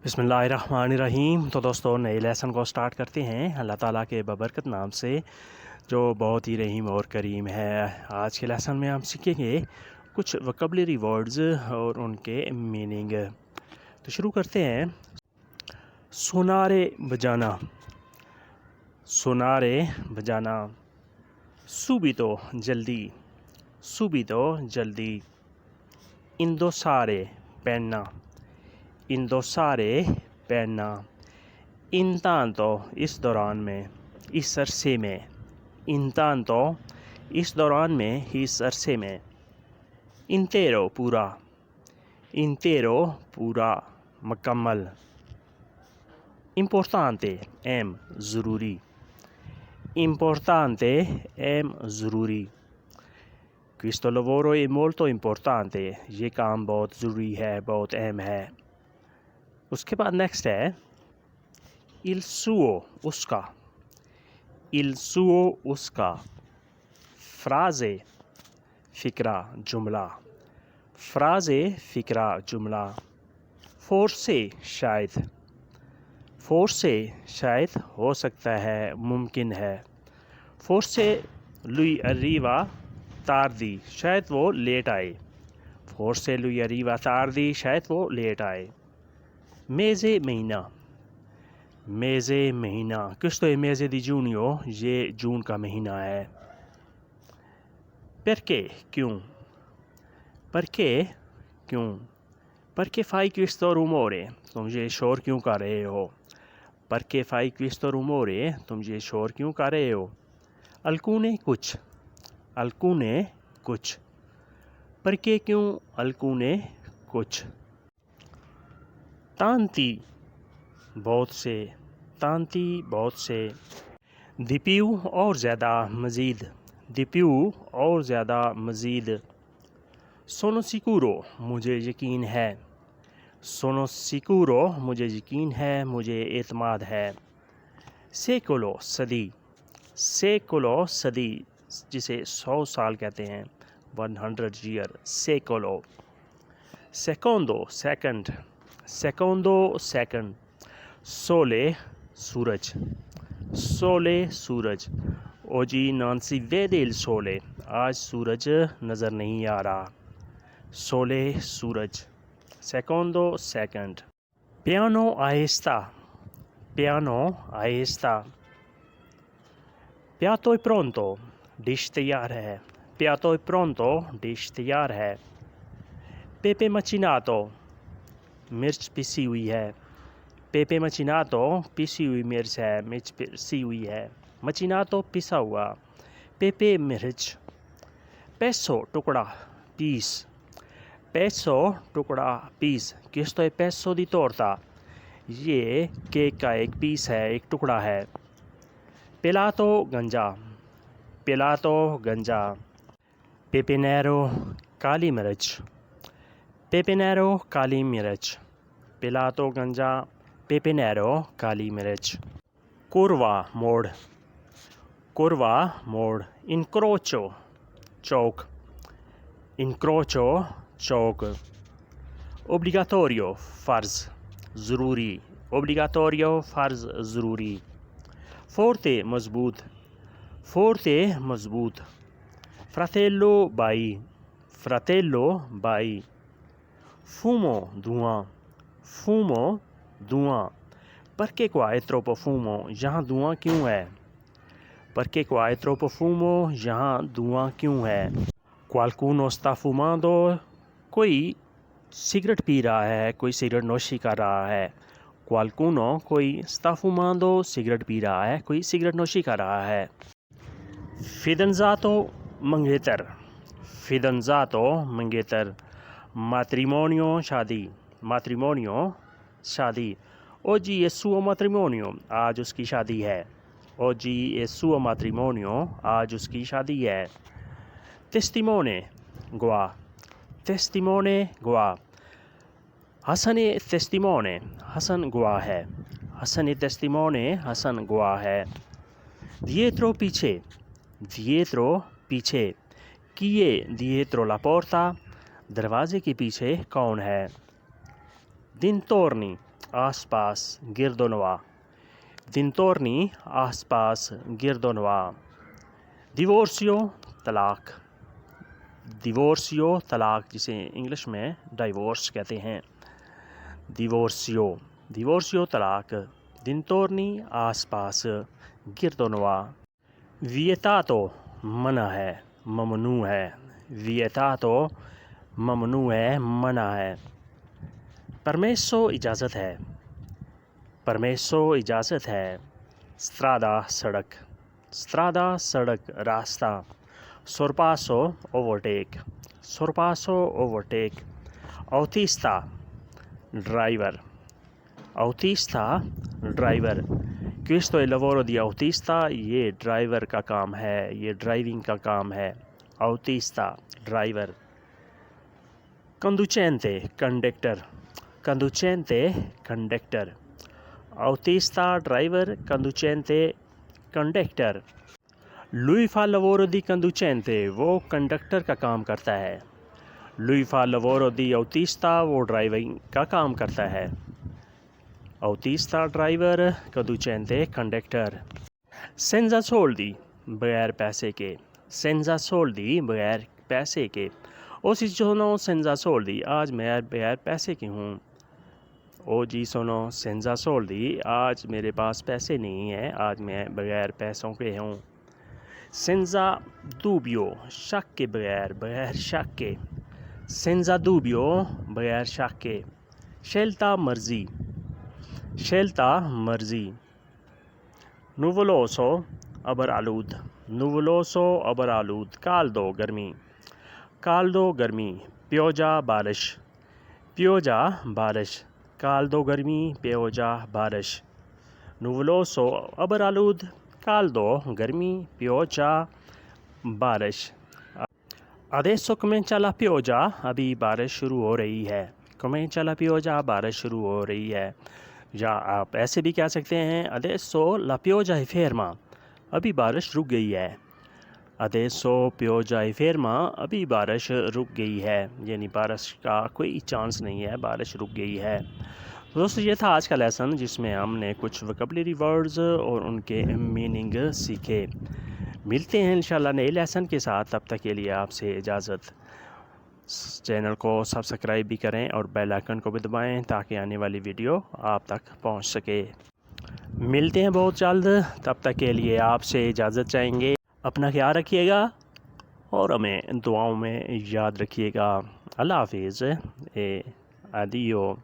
बिस्मिल्लाहिर्रहमानिर्रहीम। तो दोस्तों नए लेसन को स्टार्ट करते हैं अल्लाह ताला के बबरकत नाम से जो बहुत ही रहीम और करीम है। आज के लेसन में हम सीखेंगे कुछ वोकैबुलरी वर्ड्स और उनके मीनिंग। तो शुरू करते हैं। सोनारे बजाना, सोनारे बजाना। सुबीतो जल्दी, सुबीतो जल्दी। इंदोसारे पहनना, इंदोसारे पहनना। इंतांतो इस दौरान में, इस अरसे में। इंतांतो इस दौरान में, इस अरसे में। इंतेरो पूरा, इंतेरो पूरा मुकम्मल। इम्पोर्टांते एम ज़रूरी, इम्पोर्टांते एम ज़रूरी। Questo lavoro è molto importante, ये काम बहुत ज़रूरी है, बहुत अहम है। उसके बाद नेक्स्ट है il suo उसका, il suo उसका। फ्राज़े फ़िक्रा जुमला, फ्राज़े फ़िक्रा जुमला। forse शायद, forse शायद हो सकता है, मुमकिन है। forse lui arriva tardi शायद वो लेट आए, forse lui arriva tardi शायद वो लेट आए। मेज़े महीना, मेज़े महीना। Questo è mese di giugno, ये जून का महीना है। perché क्यों, perché क्यों। perché fai questo rumore, तुम ये शोर क्यों कर रहे हो। perché fai questo rumore, तुम ये शोर क्यों कर रहे हो। alcune कुछ, alcune कुछ। perché क्यों, alcune कुछ। तांती बहुत से, तांती बहुत से। दीपियू और ज़्यादा मज़ीद, दीपियू और ज़्यादा मज़ीद। सोनो सिकुरो मुझे यकीन है, सोनो सिकुरो मुझे यकीन है, मुझे एतमाद है। सेकोलो सदी, सेकोलो सदी जिसे 100 साल कहते हैं, 100 ईयर, सेकोलो। सेकोंडो सेकंड, सेकोंडो सेकंड। सोले सूरज, सोले सूरज। ओजी non si vede il sole, आज सूरज नज़र नहीं आ रहा। सोले सूरज, सेकोंडो सेकंड। पियानो आहिस्ता, पियानो आहिस्ता। piatto è pronto, डिश तैयार है, piatto è pronto, डिश तैयार है। पेपे मचिनातो मिर्च पिसी हुई है, पेपे मचिनातो पिसी हुई मिर्च है, मिर्च पिसी हुई है। मचिनातो पिसा हुआ, पेपे मिर्च। पैसो टुकड़ा पीस, पैसो टुकड़ा piece. questo è pezzo di torta, ये केक का एक पीस है, एक टुकड़ा है। पेलातो गंजा, पेलातो गंजा। पेपिनेरो काली मिर्च, पेपिनेरो काली मिर्च। पेलातो गंजा, पेपिनेरो काली मिर्च। कुरवा मोड़, कुरवा मोड़। इनक्रोचो चौक, इनक्रोचो चौक। ओब्लिगाटोरियो फ़र्ज़ ज़रूरी, ओब्लिगाटोरियो फ़र्ज़ ज़रूरी। फोर्ते मज़बूत, फोर्ते मज़बूत। फ्रातेल्लो बाई, फ्रातेल्लो बाई। फूमो धुआं, फूमो धुआं। perché qua è troppo fumo, यहाँ धुआं क्यों है। perché qua è troppo fumo, यहाँ धुआं क्यों है। qualcuno sta fumando, कोई सिगरेट पी रहा है, कोई सिगरेट नोशी कर रहा है। qualcuno कोई sta fumando, सिगरेट पी रहा है, कोई सिगरेट नोशी कर रहा है। fidanzato मंगेतर, fidanzato मंगेतर। matrimonio शादी, matrimonio शादी। oggi è suo matrimonio, आज उसकी शादी है। oggi è suo matrimonio, आज उसकी शादी है। testimone गवाह, testimone गवाह। हसन ए testimone, हसन गवाह है, हसन ए testimone, हसन गवाह है। dietro पीछे, dietro पीछे। chi è dietro la porta, दरवाजे के पीछे कौन है। dintorni आसपास गिरदोनवा dintorni आसपास गिरदोनवा divorzio तलाक divorzio तलाक जिसे इंग्लिश में डाइवोर्स कहते हैं divorzio तलाक dintorni आसपास गिरदोनवा vietato मना है ममनू है vietato ममनू है मना है permesso इजाज़त है परमेसो इजाज़त है strada सड़क रास्ता sorpasso overtake autista driver questo è il lavoro di autista ये ड्राइवर का काम है ये ड्राइविंग का काम है autista driver conducente conductor autista driver conducente conductor lui fa il lavoro di conducente वो कंडक्टर का काम करता है lui fa il lavoro di autista वो ड्राइविंग का काम करता है autista driver conducente conductor senza soldi बगैर पैसे के senza soldi बगैर पैसे के oggi sono senza soldi आज मैं बगैर पैसे की हूँ oggi sono senza soldi आज मेरे पास पैसे नहीं हैं आज मैं बगैर पैसों के हूँ senza dubbio शक के बगैर शक के senza dubbio बगैर शक के scelta मर्जी nuvoloso अबर आलूद caldo गर्मी pioggia बारिश caldo गर्मी pioggia बारिश nuvoloso अबर आलूद caldo गर्मी pioggia बारिश adesso comincia la pioggia अभी बारिश शुरू हो रही है comincia la pioggia बारिश शुरू हो रही है या आप ऐसे भी कह सकते हैं adesso la pioggia è ferma अभी बारिश रुक गई है adesso pioggia è ferma अभी बारिश रुक गई है यानी बारिश का कोई चांस नहीं है बारिश रुक गई है दोस्तों ये था आज का लेसन जिसमें हमने कुछ वोकैबुलरी वर्ड्स और उनके मीनिंग सीखे मिलते हैं इंशाल्लाह नए लेसन के साथ तब तक के लिए आपसे इजाज़त चैनल को सब्सक्राइब भी करें और बेल आइकन को भी दबाएं ताकि आने वाली वीडियो आप तक पहुंच सके मिलते हैं बहुत जल्द तब तक के लिए आपसे इजाज़त चाहेंगे अपना ख्याल रखिएगा और हमें दुआओं में याद रखिएगा अल्लाह हाफिज़ ए आदियो।